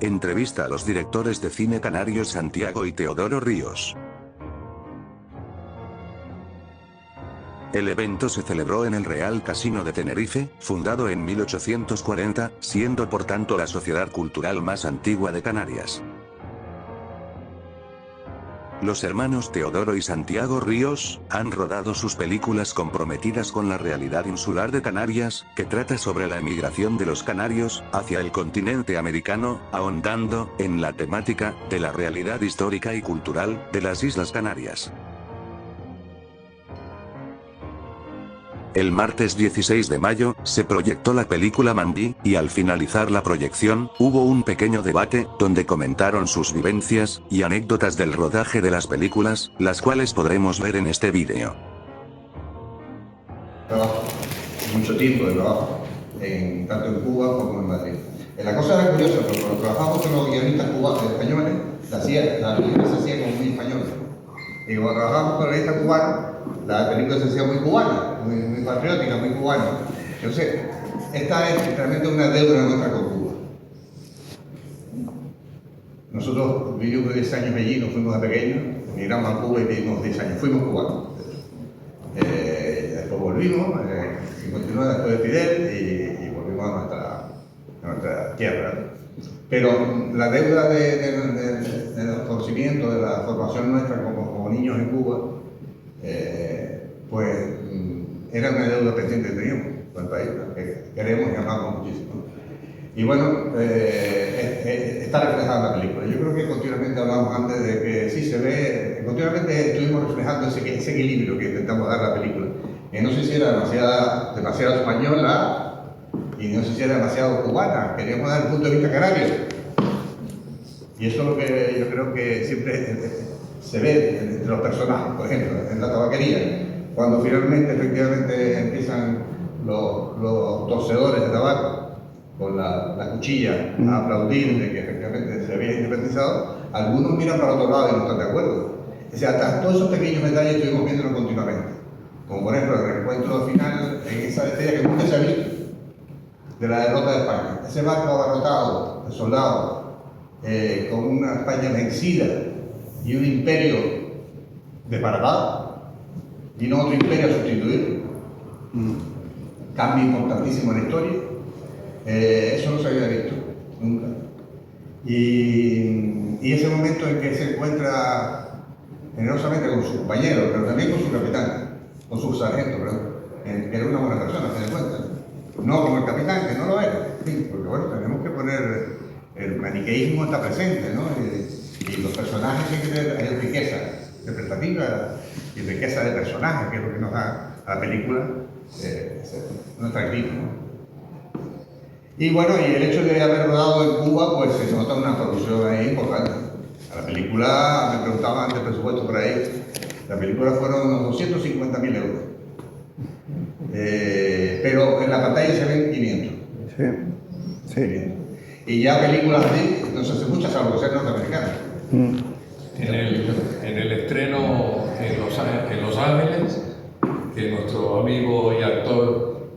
Entrevista a los directores de cine canarios Santiago y Teodoro Ríos. El evento se celebró en el Real Casino de Tenerife, fundado en 1840, siendo por tanto la sociedad cultural más antigua de Canarias. Los hermanos Teodoro y Santiago Ríos han rodado sus películas comprometidas con la realidad insular de Canarias, que trata sobre la emigración de los canarios hacia el continente americano, ahondando en la temática de la realidad histórica y cultural de las Islas Canarias. El martes 16 de mayo, se proyectó la película Mandy, y al finalizar la proyección, hubo un pequeño debate, donde comentaron sus vivencias y anécdotas del rodaje de las películas, las cuales podremos ver en este vídeo. Trabajo, mucho tiempo de trabajo, tanto en Cuba como en Madrid. La cosa era curiosa, porque cuando trabajamos con los guionistas cubanos españoles, la película se hacía como muy española. Y cuando trabajamos con los guionistas cubanos, la película se hacía muy cubana, muy patriótica, muy cubana. Entonces, esta es realmente una deuda nuestra con Cuba. Nosotros vivimos 10 años allí, nos fuimos de pequeños, emigramos a Cuba y vivimos 10 años, fuimos cubanos. Después volvimos, 59 después de Fidel, y volvimos a nuestra tierra. Pero la deuda de los conocimientos, de la formación nuestra como niños en Cuba, pues era una deuda pendiente que teníamos con el país, que queremos y amamos muchísimo. Y bueno, está reflejada en la película. Yo creo que continuamente hablamos antes de que sí se ve, continuamente estuvimos reflejando ese equilibrio que intentamos dar a la película. No sé si era demasiado española y no sé si era demasiado cubana. Queríamos dar el punto de vista canario. Y eso es lo que yo creo que siempre se ve entre los personajes. Por ejemplo, en la tabaquería, cuando finalmente efectivamente empiezan los torcedores de tabaco con la cuchilla a aplaudir de que efectivamente se había independizado, algunos miran para otro lado y no están de acuerdo. O sea, hasta todos esos pequeños detalles estuvimos viéndolos continuamente. Como por ejemplo el reencuentro final en esa despedida que nunca se ha visto de la derrota de España. Ese barco abarrotado de soldados, con una España vencida y un imperio desbaratado, y no otro imperio a sustituir. Cambio importantísimo en la historia. Eso no se había visto nunca. Y ese momento en que se encuentra generosamente con su compañero, pero también con su capitán, con su sargento, que era una buena persona, se da cuenta. No como el capitán, que no lo era. Sí, porque bueno, tenemos que poner, el maniqueísmo está presente, ¿no? Y los personajes tienen que tener, hay riqueza interpretativa y riqueza de personajes, que es lo que nos da a la película un atractivo, ¿no? Y bueno, y el hecho de haber rodado en Cuba, pues se nota una producción ahí importante. A la película, me preguntaban antes el presupuesto por ahí, la película fueron unos 250.000 euros. Pero en la pantalla se ven 500. Sí, sí. Y ya películas así, no se hace muchas, salvo ser norteamericanas. En el estreno en Los Ángeles, que nuestro amigo y actor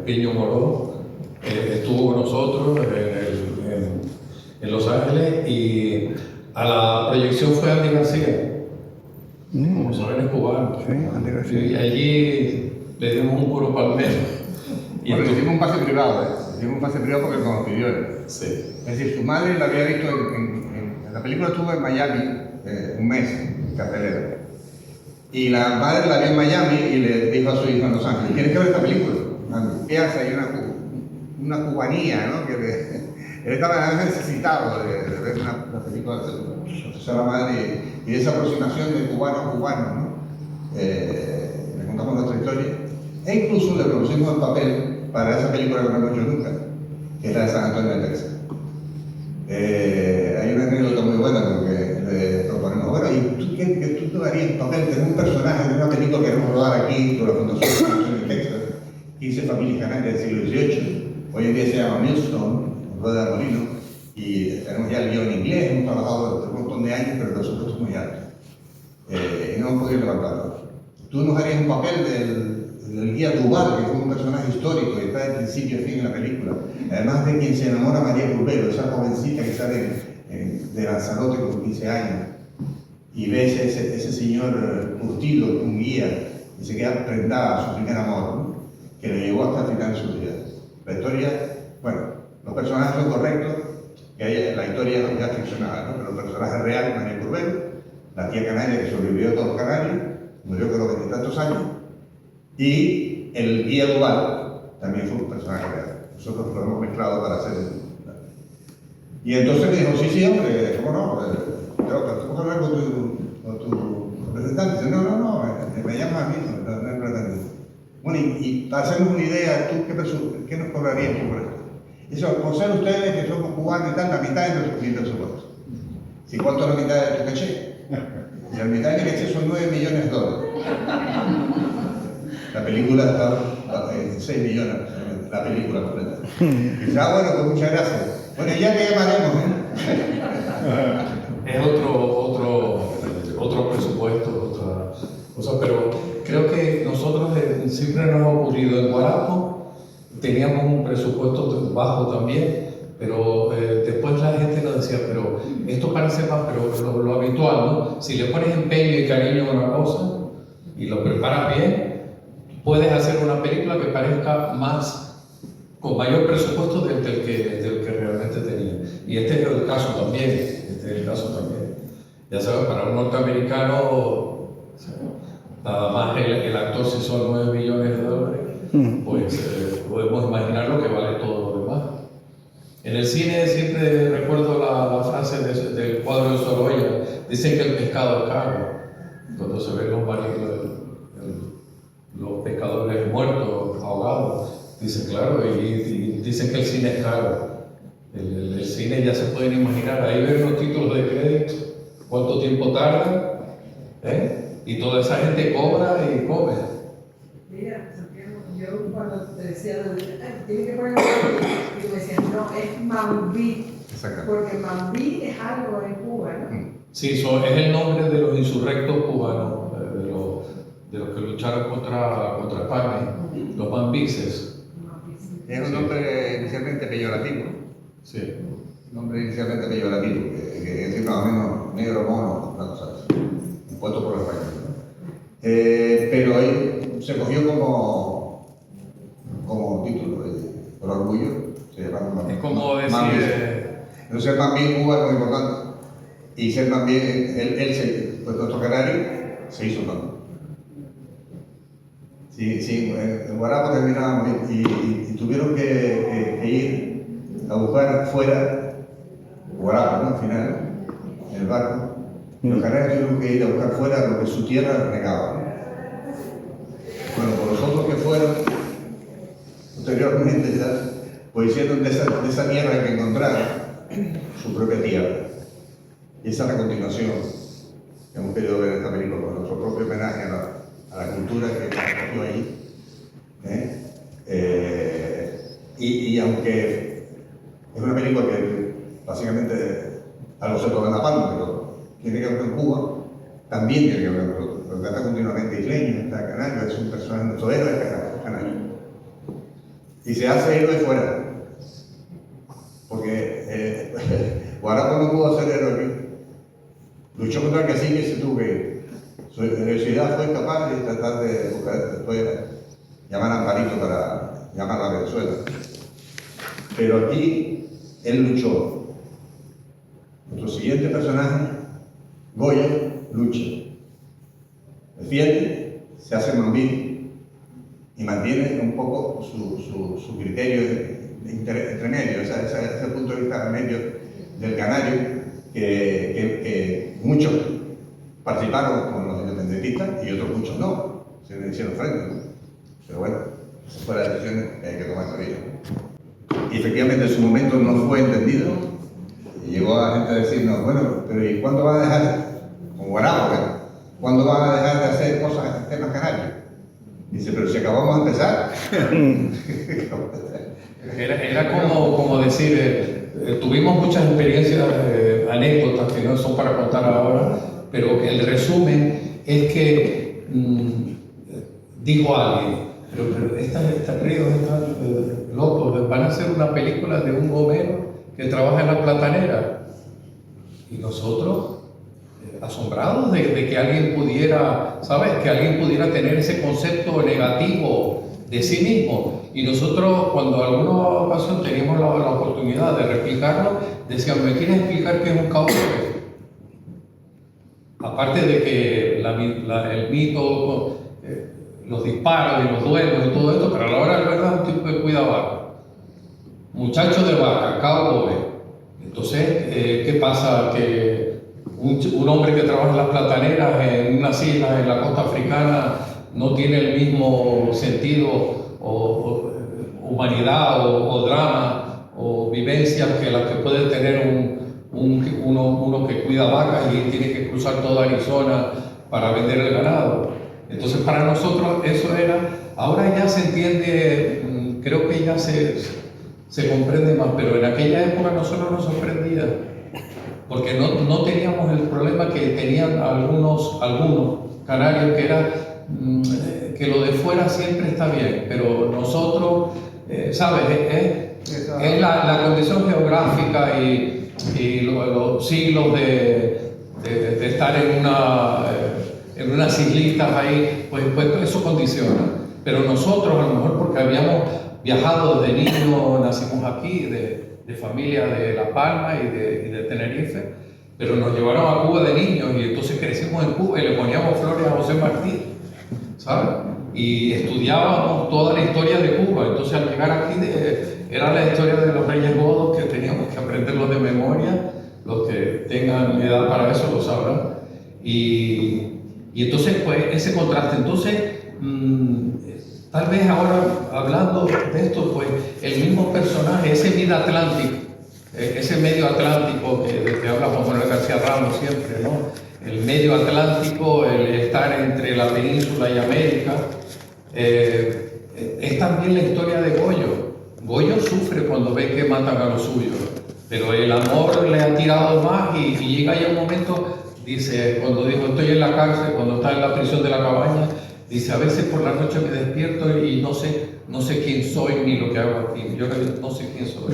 Piño Moró estuvo con nosotros en Los Ángeles, y a la proyección fue Andy García, como saben, es cubano. Sí, Andy García. Y allí le dimos un puro palmero. Y Bueno, hicimos un pase privado, hicimos un pase privado porque nos pidió él. Sí. Es decir, su madre la había visto en la película, estuvo en Miami un mes, en cartelera. Y la madre la vio en Miami y le dijo a su hijo en Los Ángeles: ¿tienes que ver esta película? ¿Qué hace? Hay una cubanía, ¿no? Que él estaba necesitado de ver una película de la madre y de esa aproximación de cubano a cubano, ¿no? Le contamos nuestra historia. E incluso le producimos el papel para esa película que no hemos hecho nunca, que es la de San Antonio de Texas. Hay una anécdota muy buena porque le proponemos: bueno, ¿y tú harías el papel de un personaje de una película que queremos rodar aquí por la Fundación San Antonio de Texas? 15 familias canarias del siglo XVIII. Hoy en día se llama Millstone, Rueda de Molino, y tenemos ya el guión en inglés, hemos trabajado durante un montón de años, pero el presupuesto es muy alto. Y no hemos podido levantarlo. Tú nos harías un papel del guía Duval, que fue un personaje histórico y está de principio a fin en la película. además de quien se enamora María Curvelo, esa jovencita que sale de Lanzarote con 15 años, y ves ese señor curtido, un guía, y se queda prendada a su primer amor, ¿no? Que le llevó hasta el final de su vida. La historia, bueno, los personajes son correctos, que hay, la historia es ya ficcionada, ¿no? Pero el personaje real, María Curvelo, la tía canaria que sobrevivió a todos los canarios, murió con los 20 y tantos años, y el guía Duval también fue un personaje real. Nosotros lo hemos mezclado para hacer y entonces me dijo, sí, hombre, ¿cómo no? Pero ¿tú hablar con tu representante? Dice, no, me llamas a mí, no es pretendido. Bueno, y para hacernos una idea, ¿tú qué nos cobrarías por esto? Eso, por ser ustedes que somos cubanos y tal, la mitad de mi presupuesto. ¿Sí, cuánto es la mitad de tu caché? Y la mitad de mi caché son $9 millones. La película está en 6 millones, la película completa. Y dice, bueno, pues muchas gracias. Bueno, ya que llamaremos, Es otro presupuesto, otra cosa, pero creo que nosotros siempre nos ha ocurrido en Guarapo, teníamos un presupuesto bajo también, pero después la gente nos decía, pero esto parece más, pero lo habitual, ¿no? Si le pones empeño y cariño a una cosa y lo preparas bien, puedes hacer una película que parezca más, con mayor presupuesto del que realmente tenía. Y este es el caso también, Ya sabes, para un norteamericano, nada más el actor si son $9 millones, pues podemos imaginar lo que vale todo lo demás. En el cine siempre recuerdo la frase del cuadro de Sorolla, dicen que el pescado es caro, cuando se ven los pescadores muertos, ahogados. Dicen, claro, y dicen que el cine es caro. El cine ya se pueden imaginar, ahí ven los títulos de crédito, cuánto tiempo tarda, y toda esa gente cobra y come. Mira, Santiago, yo cuando te decía, tiene que poner y tú decías, no, es Mambí, porque Mambí es algo en Cuba, ¿no? Sí, es el nombre de los insurrectos cubanos, de los que lucharon contra España, los mambises. Es un nombre inicialmente peyorativo. Sí. Un nombre inicialmente peyorativo, que es más o menos negro, mono, una cosa así, impuesto por los españoles, ¿no? Pero ahí se cogió como título, por orgullo, se llama Mambí. Es como decir... Entonces ser Mambí en Cuba es muy importante. Y ser Mambí, pues nuestro canario, se hizo Mambí. Sí, en Guarapo terminábamos y tuvieron que ir a buscar fuera, Guarapo, ¿no? Al final, en el barco, los canarios tuvieron que ir a buscar fuera lo que su tierra negaba. Bueno, por los otros que fueron, posteriormente ya, pues hicieron de esa tierra que encontraron su propia tierra. Y esa es la continuación que hemos querido ver en esta película, con nuestro propio homenaje a la cultura que cogió allí. Y aunque es una película que básicamente algo se toca en La Palma, pero tiene que ver con Cuba, también tiene que ver con nosotros, porque está continuamente isleño, está canario, es un personaje, nuestro héroe es canario. Y se hace héroe fuera, porque Guarapo no pudo hacer héroe aquí. Luchó contra el cacique y se tuvo que ir. Su heroicidad fue capaz de tratar de buscar después llamar a Amparito para llamar a Venezuela. Pero aquí él luchó. Nuestro siguiente personaje, Goya, lucha. Defiende, se hace Mambí y mantiene un poco su criterio entre medio, ese punto de vista medio del canario que muchos participaron con los independentistas y otros muchos no, se le hicieron frente, ¿no? Pero bueno, esa fue la decisión que hay que tomar todavía. Y efectivamente en su momento no fue entendido. Y llegó a la gente a decirnos, bueno, pero ¿y cuándo van a dejar, con Guarapo, cuándo van a dejar de hacer cosas en temas canarios? Dice, pero si acabamos de empezar. Era como decir, tuvimos muchas experiencias, anécdotas que no son para contar ahora, pero el resumen es que dijo alguien, pero estos ríos están loco, van a hacer una película de un gomero que trabaja en la platanera. Y nosotros, asombrados de que alguien pudiera, ¿sabes? Que alguien pudiera tener ese concepto negativo de sí mismo. Y nosotros, cuando alguna ocasión teníamos la oportunidad de replicarlo, decíamos, ¿me quieres explicar qué es un cowboy? Aparte de que el mito, los disparos y los duelos y todo esto, pero a la hora de verdad es un tipo que cuida vaca. Muchacho de vaca, cowboy. Entonces, ¿qué pasa? Que un hombre que trabaja en las plataneras en unas islas en la costa africana no tiene el mismo sentido o humanidad o drama o vivencias que las que puede tener uno que cuida vacas y tiene que cruzar toda Arizona para vender el ganado. Entonces para nosotros eso era, ahora ya se entiende, creo que ya se comprende más, pero en aquella época a nosotros nos sorprendía, porque no teníamos el problema que tenían algunos canarios, que era que lo de fuera siempre está bien, pero nosotros, ¿sabes? Es la condición geográfica y los siglos de estar en unas islitas ahí, pues eso condiciona. Pero nosotros, a lo mejor porque habíamos viajado desde niños, nacimos aquí, de familia de La Palma y de Tenerife, pero nos llevaron a Cuba de niños y entonces crecimos en Cuba y le poníamos flores a José Martí, ¿sabes? Y estudiábamos toda la historia de Cuba. Entonces al llegar aquí era la historia de los Reyes Godos, que teníamos que aprenderlo de memoria. Los que tengan edad para eso lo sabrán. Y entonces pues ese contraste. Entonces tal vez ahora hablando de esto, pues el mismo personaje, ese mid-atlántico, ese medio atlántico que habla Juan Manuel García Ramos siempre, ¿no? El medio atlántico, el estar entre la península y América, es también la historia de Goyo. Goyo sufre cuando ve que matan a los suyos, pero el amor le ha tirado más y llega ya un momento, dice, cuando dijo estoy en la cárcel, cuando está en la prisión de la cabaña, dice, a veces por la noche me despierto y no sé quién soy ni lo que hago aquí. Yo no sé quién soy.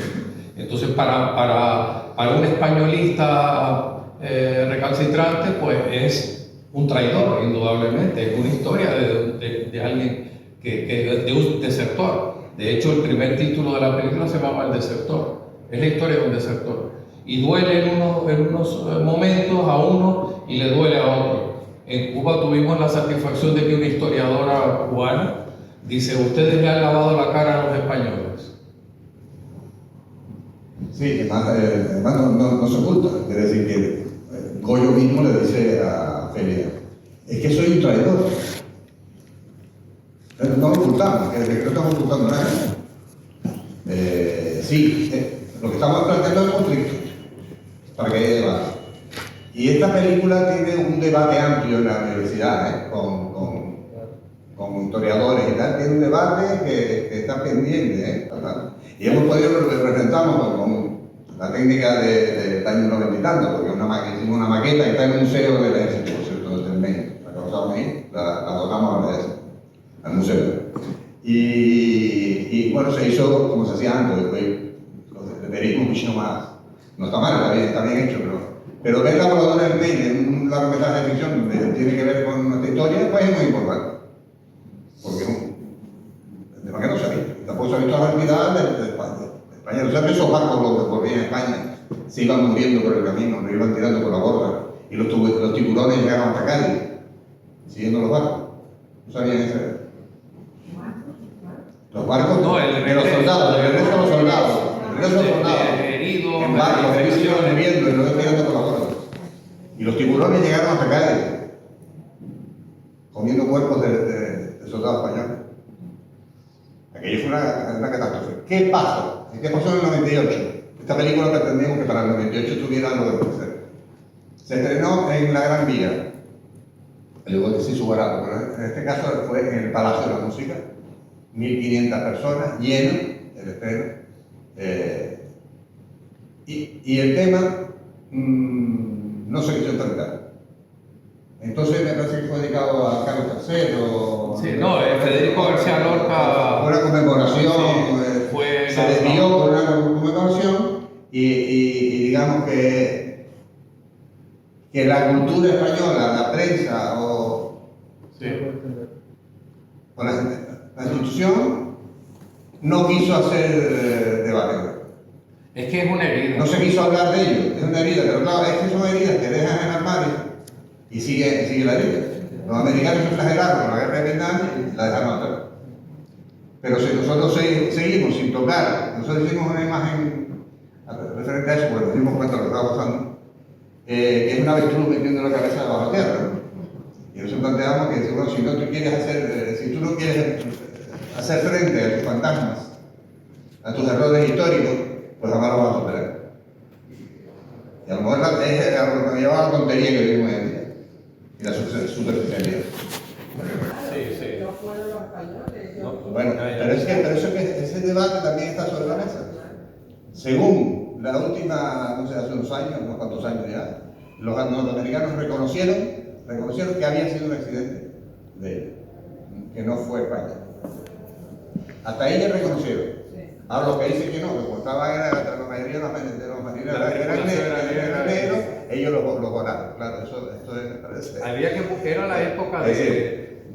Entonces, para un españolista recalcitrante, pues es un traidor, indudablemente. Es una historia de alguien de un desertor. De hecho, el primer título de la película se llama El desertor. Es la historia de un desertor. Y duele en unos momentos a uno y le duele a otro. En Cuba tuvimos la satisfacción de que una historiadora cubana dice, ustedes le han lavado la cara a los españoles. Sí, además no se oculta. Es decir, que Goyo mismo le dice a Feria, es que soy un traidor. No lo ocultamos, que no estamos ocultando nada. Sí, lo que estamos planteando es conflicto, para que haya debate. Y esta película tiene un debate amplio en la universidad, con historiadores y tal, tiene un debate que está pendiente, y hemos podido representarnos con la técnica del año 90 y tanto, porque hicimos una maqueta que está en el museo del ejército, por cierto, del México, la causamos ahí, la donamos al museo. Y bueno, se hizo como se hacía antes, después le pedimos mucho más. No está mal, está bien hecho, pero ver la voladora del Maine en un largometraje de ficción donde tiene que ver con nuestra historia, pues es muy importante. Porque de manera no se ha visto. Tampoco se ha visto la realidad de España. No se ha visto esos barcos los que volvían a España, se iban muriendo por el camino, lo iban tirando por la borda, y los tiburones llegaban hasta Cádiz, siguiendo los barcos. ¿No sabían eso? Los barcos de los soldados, el regreso de los soldados. El regreso de los soldados. Heridos, en barcos, bebiendo y lo iban tirando por la borda. Y los tiburones llegaron hasta Cádiz, comiendo cuerpos de soldados españoles. Aquello fue una catástrofe. ¿Qué pasó? ¿Qué pasó en el 98? Esta película pretendíamos que para el 98 tuviera algo de placer. Se estrenó en la Gran Vía. Luego se hizo barato, pero en este caso fue en el Palacio de la Música. 1.500 personas, lleno el estreno. Y el tema no se quiso enfrentar. Entonces me parece que fue dedicado a Carlos III. Sí, no, Federico García Lorca. Una conmemoración, Sí, fue se desvió por una conmemoración y digamos que la cultura española, la prensa o la institución no quiso hacer debate. Es que es una herida. No se quiso hablar de ello, es una herida, pero claro, es que son heridas que dejan en el armario y sigue la herida. Los americanos se exageraron con la guerra de Vietnam y la dejaron atrás. Pero si nosotros seguimos sin tocar, nosotros hicimos una imagen referente a eso, porque nos dimos cuenta de lo que estaba pasando, que es una avestruz metiendo la cabeza debajo de la tierra, ¿no? Y nosotros planteamos que bueno, si tú no quieres hacer frente a tus fantasmas, a tus errores históricos, pues jamás lo vas a superar. Y a lo mejor es a lo que me lleva a la tontería que vivimos hoy en día y la superficialidad. Sí. No fueron los españoles. Bueno, pero ese debate también está sobre la mesa. Según la última, no sé, hace unos años, unos cuantos años ya, los norteamericanos reconocieron que había sido un accidente de ellos, que no fue España. Hasta ellos reconocieron. Ahora lo que dicen que no, que portaban era la mayoría de los marineros eran negros, ellos los volaron. Claro, esto me parece. Había que era la época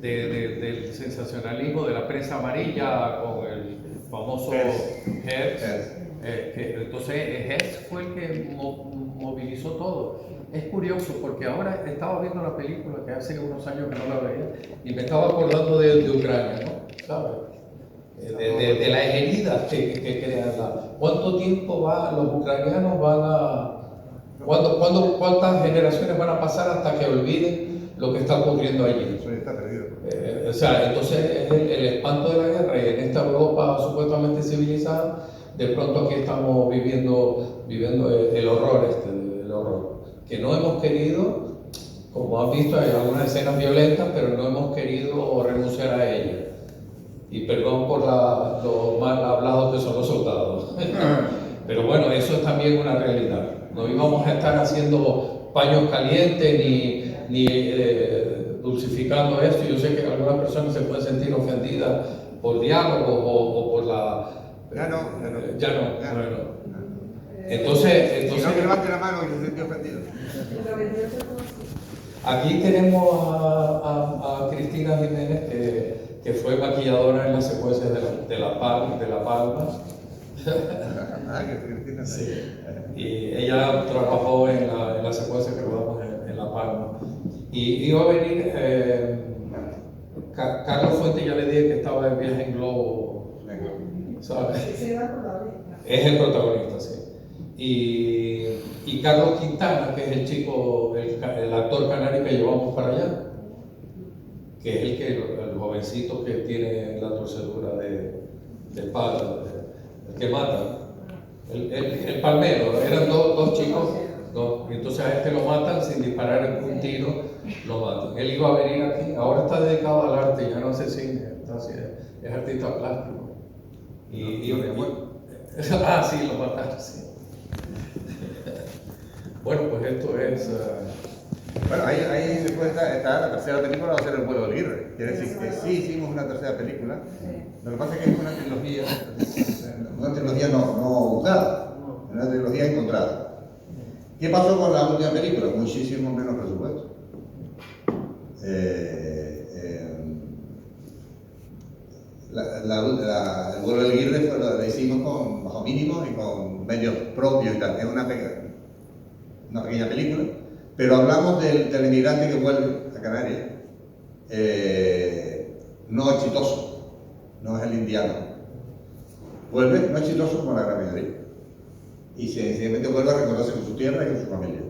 del sensacionalismo de la prensa amarilla con el famoso Hearst. Entonces Hearst fue el que movilizó todo. Es curioso porque ahora estaba viendo la película que hace unos años que no la veía y me estaba acordando de Ucrania, ¿no? ¿Sabes? De las heridas que crean. ¿Cuánto tiempo los ucranianos van a... ¿Cuántas generaciones van a pasar hasta que olviden lo que está ocurriendo allí? Eso ya está perdido. O sea, entonces es el espanto de la guerra y en esta Europa supuestamente civilizada, de pronto aquí estamos viviendo el horror el horror. Que no hemos querido, como han visto, hay algunas escenas violentas, pero no hemos querido renunciar a ellas. Y perdón por lo mal hablados que son los soldados. Pero bueno, eso es también una realidad. No íbamos a estar haciendo paños calientes ni dulcificando esto. Yo sé que algunas personas se pueden sentir ofendidas por diálogos o por la... Ya no. Bueno. Entonces... Si no, que levante la mano y se siente ofendido. Aquí tenemos a Cristina Jiménez, que fue maquilladora en las secuencias de La Palma. Sí. Y ella trabajó en la secuencia que rodamos en La Palma. Y iba a venir Carlos Fuentes, ya le dije que estaba de viaje en globo, ¿sabes? Es el protagonista, sí. Y Carlos Quintana, que es el chico, el actor canario que llevamos para allá, que es el jovencito que tiene la torcedura de pala, el que mata, el palmero. Eran dos chicos, y entonces a este lo matan sin disparar un tiro, lo matan. Él iba a venir aquí, ahora está dedicado al arte, ya no hace cine, es artista plástico. Sí, lo mataron, sí. Bueno, pues esto es... Bueno, ahí después está la tercera película, va a ser El vuelo del Aguirre. Quiere decir que sí hicimos una tercera película. Lo que pasa es que es una trilogía no buscada, una trilogía encontrada. ¿Qué pasó con la última película? Muchísimo menos presupuesto. El vuelo del Aguirre la hicimos bajo mínimos y con medios propios y tal. Es una pequeña película, pero hablamos del inmigrante que vuelve a Canarias, no exitoso, no es el indiano. Vuelve no exitoso como la gran mayoría. Y sencillamente vuelve a recordarse con su tierra y con su familia.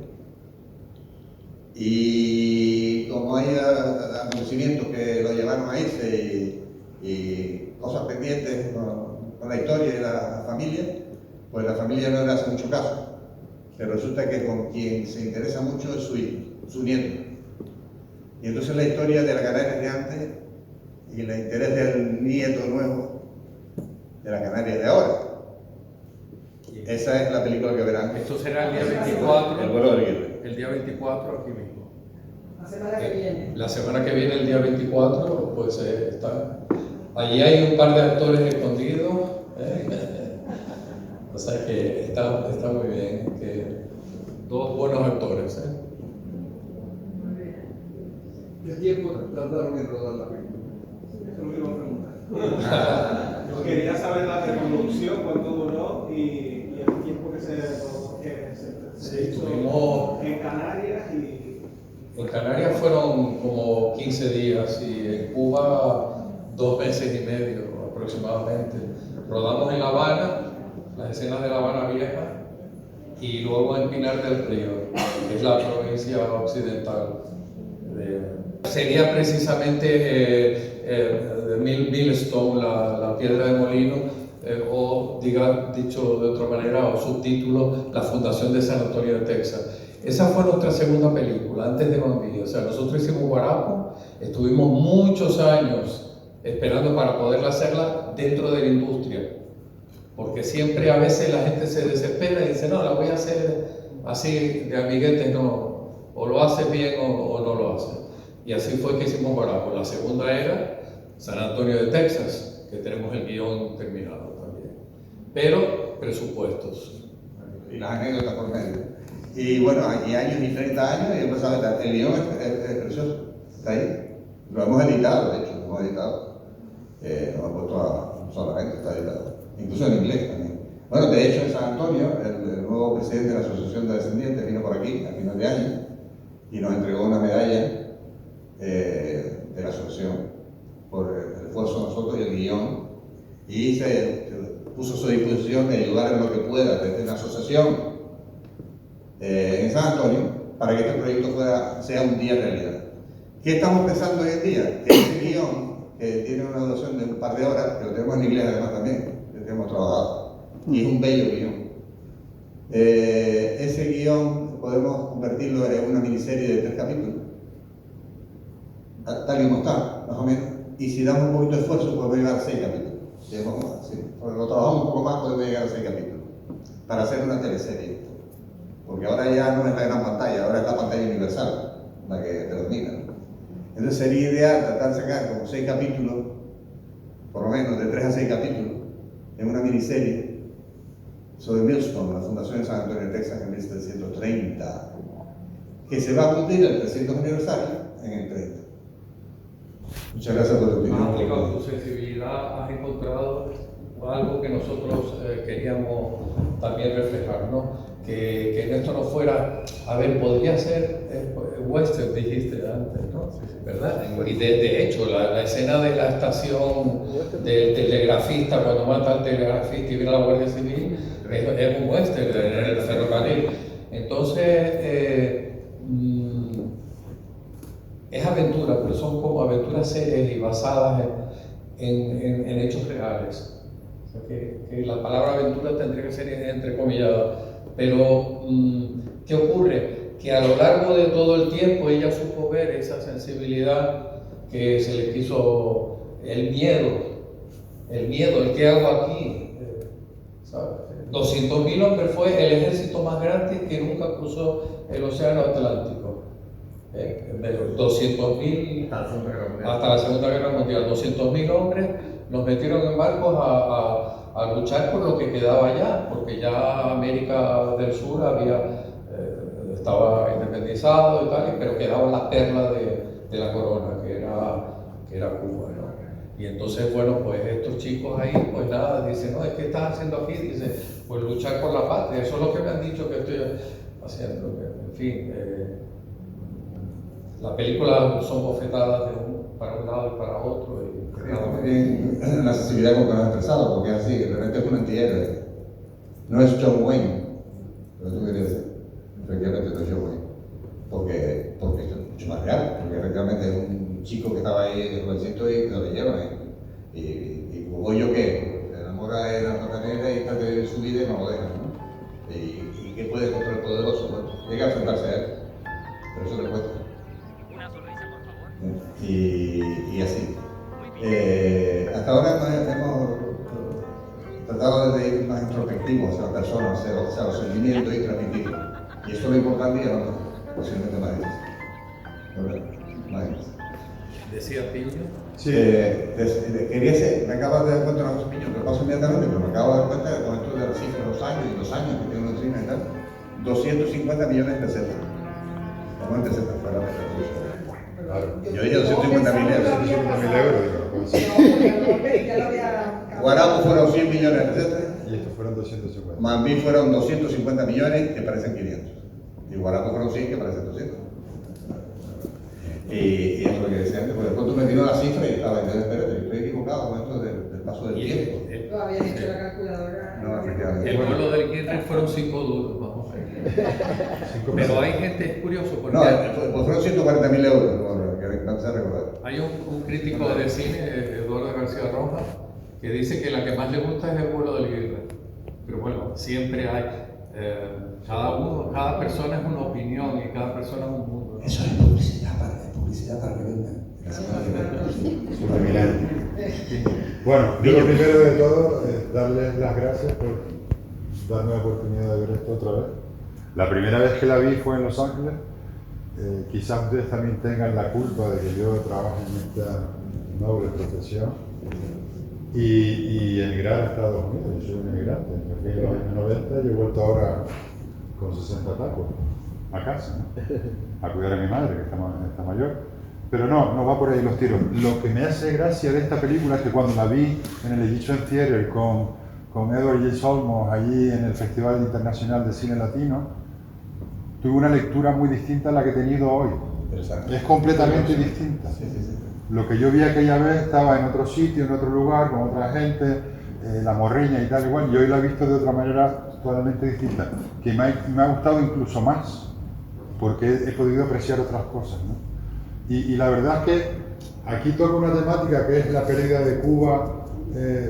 Y como hay acontecimientos que lo llevaron a irse y cosas pendientes con la historia de la familia, pues la familia no le hace mucho caso. Pero resulta que con quien se interesa mucho es su hijo, su nieto. Y entonces la historia de la Canarias de antes y el interés del nieto nuevo de la Canarias de ahora. Esa es la película que verán. Esto será el día 24. El vuelo del Aguirre. El día 24 aquí mismo. La semana que viene. La semana que viene, el día 24, pues está. Allí hay un par de actores escondidos. O sea que está muy bien. Que dos buenos actores. Muy bien. ¿Qué tiempo tardaron en rodar la película? Eso me iba a preguntar. Yo quería saber la reproducción, cuánto duró y el tiempo que se hizo Estuvimos en Canarias y... En Canarias fueron como 15 días y en Cuba 2 meses y medio aproximadamente. Rodamos en La Habana, las escenas de La Habana Vieja, y luego en Pinar del Río, que es la provincia occidental. Sería precisamente Millstone, la piedra de molino, o dicho de otra manera, o subtítulo, la fundación de San Antonio de Texas. Esa fue nuestra segunda película, antes de Mambí. O sea, nosotros hicimos Guarapo, estuvimos muchos años esperando para poderla hacerla dentro de la industria. Porque siempre a veces la gente se desespera y dice, no, la voy a hacer así de amiguetes, no. O lo hace bien o no lo hace. Y así fue que hicimos Guarapo. La segunda era San Antonio de Texas, que tenemos el guión terminado también. Pero presupuestos. Y las anécdotas por medio. Y bueno, aquí años y 30 años, y empezó a ver, el guión es precioso, está ahí. Lo hemos editado, de hecho, lo hemos editado. Lo hemos puesto solamente, está editado. Incluso en inglés también. Bueno, de hecho, en San Antonio, el nuevo presidente de la Asociación de Descendientes vino por aquí a final de año y nos entregó una medalla de la asociación por el esfuerzo de nosotros y el guión. Y se puso a su disposición de ayudar en lo que pueda desde la asociación en San Antonio para que este proyecto sea un día realidad. ¿Qué estamos pensando hoy en día? Que ese guión, que tiene una duración de un par de horas, que lo tenemos en inglés además también, que hemos trabajado, y es un bello guión. Ese guión podemos convertirlo en una miniserie de 3 capítulos, tal y como está, más o menos, y si damos un poquito de esfuerzo podemos llegar a 6 capítulos. Si lo trabajamos un poco más podemos llegar a 6 capítulos, para hacer una teleserie. Porque ahora ya no es la gran pantalla, ahora es la pantalla universal la que predomina. Entonces sería ideal tratar de sacar como 6 capítulos, por lo menos de 3 a 6 capítulos, en una miniserie sobre Millstone, la fundación de San Antonio de Texas en 1730, que se va a cumplir el 300 aniversario en el 30. Muchas gracias por tu opinión. Has aplicado tu sensibilidad, has encontrado algo que nosotros queríamos también reflejar, ¿no? Que esto no fuera, a ver, podría ser western, dijiste antes, ¿no? ¿Verdad? Y de hecho, la escena de la estación del telegrafista, cuando mata al telegrafista y viene la Guardia Civil, es un western en el ferrocarril. Entonces, es aventura, pero son como aventuras serias y basadas en hechos reales. O sea, que la palabra aventura tendría que ser entrecomillada. Pero, ¿qué ocurre? Que a lo largo de todo el tiempo ella supo ver esa sensibilidad que se le quiso, el miedo, el qué hago aquí. 200.000 hombres fue el ejército más grande que nunca cruzó el océano Atlántico. 200.000 hasta la Segunda Guerra Mundial, 200.000 hombres nos metieron en barcos a luchar por lo que quedaba allá, porque ya América del Sur estaba independizado y tal, pero quedaba la perla de la corona, que era Cuba, ¿no? Y entonces, bueno, pues estos chicos ahí, pues nada, dicen, no, ¿qué estás haciendo aquí? Dice, pues luchar por la patria, eso es lo que me han dicho que estoy haciendo, en fin. La película son bofetadas para un lado y para otro. Muy bien la sensibilidad con que lo has expresado, porque es así, realmente es un antihéroe. No es John Wayne, lo que tú querías decir. Efectivamente no es John Wayne, porque esto es mucho más real, porque efectivamente es un chico que estaba ahí de jovencito y lo llevan y como yo que se enamora de la manera y trata de su vida y no lo deja, ¿no? Y qué puede contra el poderoso, bueno, llega a enfrentarse a él, pero eso le cuesta. Una sonrisa, por favor. Y así. Hasta ahora hemos tratado de ir más introspectivos hacia la persona, hacia los sentimientos y transmitirlos. Y eso es lo importante y ahora posiblemente más difícil. Imagínense. Decía Piño. Sí. Quería ser, me acabo de dar cuenta de una cosa, Piño, que paso inmediatamente, pero me acabo de dar cuenta de con esto de las cifras, los años que tiene una cine y tal, 250 millones de pesetas. ¿Cómo en pesetas fuera de Claro. Yo dije 250.000 euros. 250.000 euros, digo, pues sí. Guarabo fueron 100 millones de pesetas, Y estos fueron 250. Mambí fueron 250 millones, que parecen 500. Y Guarabo fueron 100, que parecen 200. Y es lo que decía antes, porque después tú me tiró la cifra y estaba, entonces, espérate, estoy equivocado con esto del paso del tiempo. Tú habías hecho la calculadora. No, efectivamente. El vuelo del Guirre fueron 5 duros, vamos a ver. Pero hay gente, es curioso, porque No, pues fueron 140.000 euros, que empecé a recordar. hay un crítico de cine, Eduardo García Rojas, que dice que la que más le gusta es el vuelo del Guirre. Pero bueno, siempre hay, cada persona es una opinión y cada persona es un mundo, ¿no? Eso es publicidad para que vengan. Bueno, yo lo primero de todo es darles las gracias por darme la oportunidad de ver esto otra vez. La primera vez que la vi fue en Los Ángeles. Quizás ustedes también tengan la culpa de que yo trabaje en esta noble profesión y emigrar a Estados Unidos. Yo soy un emigrante, me fui en los años 90 y he vuelto ahora con 60 tacos a casa, ¿no? A cuidar a mi madre, que está mayor. Pero no va por ahí los tiros. Lo que me hace gracia de esta película es que cuando la vi en el Egyptian Theatre con Edward J. Olmos allí en el Festival Internacional de Cine Latino, tuve una lectura muy distinta a la que he tenido hoy. Es completamente distinta. Lo que yo vi aquella vez estaba en otro sitio, en otro lugar, con otra gente, la morreña y tal igual, y hoy la he visto de otra manera totalmente distinta, que me ha gustado incluso más, porque he podido apreciar otras cosas, ¿no? Y la verdad es que aquí toca una temática que es la pérdida de Cuba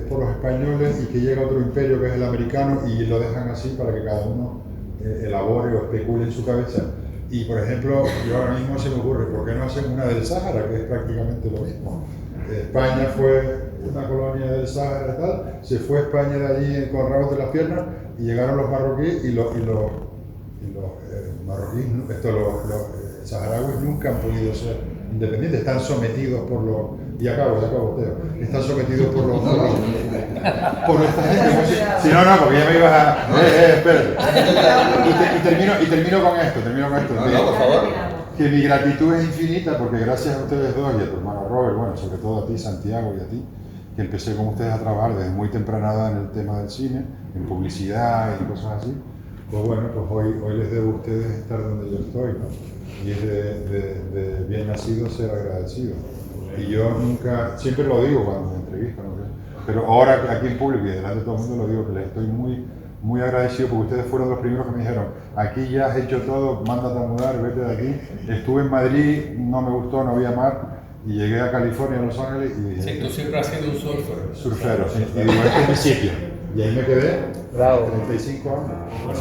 por los españoles y que llega otro imperio que es el americano y lo dejan así para que cada uno elabore o especule en su cabeza. Y por ejemplo, yo ahora mismo se me ocurre, ¿por qué no hacen una del Sáhara, que es prácticamente lo mismo? España fue una colonia del Sáhara y tal, se fue España de allí con rabos de las piernas y llegaron los marroquíes y los marroquíes, los saharauis nunca han podido ser independientes, están sometidos por los... Y acabo, Teo. Están sometidos por esta gente. Si no, porque ya me ibas a... espérate. Y termino con esto. No, por favor. Que mi gratitud es infinita porque gracias a ustedes dos y a tu hermano Robert, bueno, sobre todo a ti, Santiago, y a ti, que empecé con ustedes a trabajar desde muy temprana edad en el tema del cine, en publicidad y cosas así. Pues bueno, pues hoy les debo a ustedes estar donde yo estoy, ¿no? Y es de bien nacido ser agradecido. Y yo nunca, siempre lo digo cuando me entrevistan, ¿no? Pero ahora aquí en público y delante de todo el mundo lo digo, que les estoy muy agradecido porque ustedes fueron los primeros que me dijeron, aquí ya has hecho todo, mándate a mudar, vete de aquí. Estuve en Madrid, no me gustó, no había mar, y llegué a California, a Los Ángeles, y dije... Sí, tú siempre has sido un surfer. Surfero, sí. Y digo, este es mi sitio. Y ahí me quedé, Bravo. 35 años.